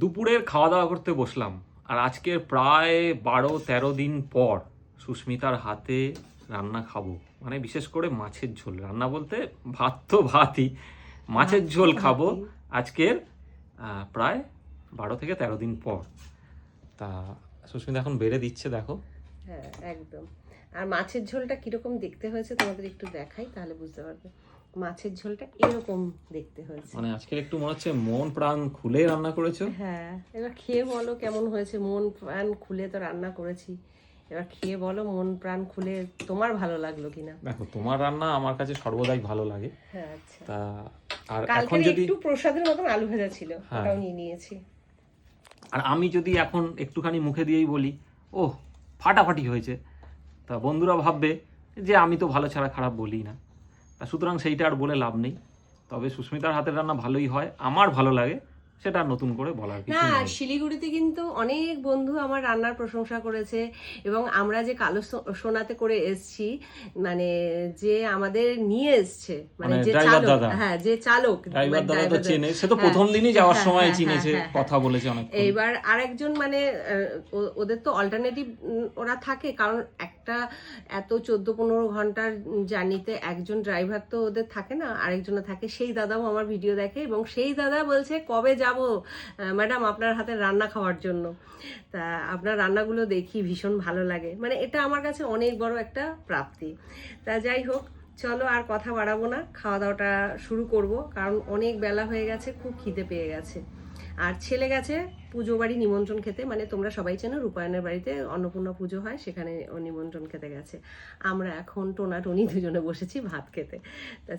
দুপুরের খাওয়া দাওয়া করতে বসলাম, আর আজকের প্রায় 12-13 দিন পর সুস্মিতার হাতে রান্না খাবো। মানে বিশেষ করে মাছের ঝোল রান্না বলতে ভাত তো ভাতই, মাছের ঝোল খাবো আজকের প্রায় 12 থেকে 13 দিন পর। তা সুস্মিতা এখন বেড়ে দিচ্ছে, দেখো। হ্যাঁ একদম। আর মাছের ঝোলটা কিরকম দেখতে হয়েছে তোমাদের একটু দেখাই, তাহলে বুঝতে পারবে। মাছের ঝোলটা এরকম দেখতে হয়েছে। মানে আজকের একটু মনে হচ্ছে মন প্রাণ খুলে রান্না করেছো। হ্যাঁ, এবার খেয়ে বলো কেমন হয়েছে। মন প্রাণ খুলে তো রান্না করেছি, এবার খেয়ে বলো মন প্রাণ খুলে তোমার ভালো লাগলো কিনা। দেখো, তোমার রান্না আমার কাছে সর্বদাই ভালো লাগে। হ্যাঁ আচ্ছা। তা আর এখন কালকে যদি একটু প্রসাদের মতন আলু ভাজা ছিল, ওটাও নিয়ে নিয়েছি। আর আমি যদি এখন একটুখানি মুখে দিয়েই বলি ও ফাটাফাটি হয়েছে, তা বন্ধুরা ভাববে যে আমি তো ভালো ছাড়া খারাপ বলি না। তা সুতরাং সেইটা আর বলে লাভ নেই। তবে সুস্মিতার হাতের রান্না ভালোই হয়, আমার ভালো লাগে, সেটা আর নতুন করে বলার কিছু না, নেই। শিলিগুড়িতে কিন্তু অনেক বন্ধু আমার রান্নার প্রশংসা করেছে, এবং আমরা যে কালো সোনাতে করে এসছি, মানে যে আমাদের নিয়ে এসছে, মানে যে ড্রাইভার চালক, দাদা, হ্যাঁ যে চালক, ড্রাইভার দাদা তো চেনে, সে তো প্রথম দিনই যাওয়ার সময় চিনেছে, কথা বলেছে অনেক। এইবার আরেকজন মানে ওদের তো অল্টারনেটিভ ওরা থাকে, কারণ একটা এত 14-15 ঘন্টার জার্নিতে একজন ড্রাইভার তো ওদের থাকে না, আরেকজনে থাকে। সেই দাদাও আমার ভিডিও দেখে, এবং সেই দাদা বলছে কবে যাব ম্যাডাম আপনার হাতে রান্না খাওয়ার জন্য। তা আপনার রান্নাগুলো দেখি ভীষণ ভালো লাগে, মানে এটা আমার কাছে অনেক বড় একটা প্রাপ্তি। তা যাই হোক, চলো আর কথা বাড়াবো না, খাওয়া দাওয়াটা শুরু করব, কারণ অনেক বেলা হয়ে গেছে, খুব খিদে পেয়ে গেছে। আর ছেলে গেছে পুজো বাড়ি নিমন্ত্রণ খেতে, মানে তোমরা সবাই চেনো রূপায়ণের বাড়িতে অন্নপূর্ণা পুজো হয়, সেখানে ও নিমন্ত্রণ খেতে গেছে। আমরা এখন টোনাটুনি দুজনে বসেছি ভাত খেতে। তা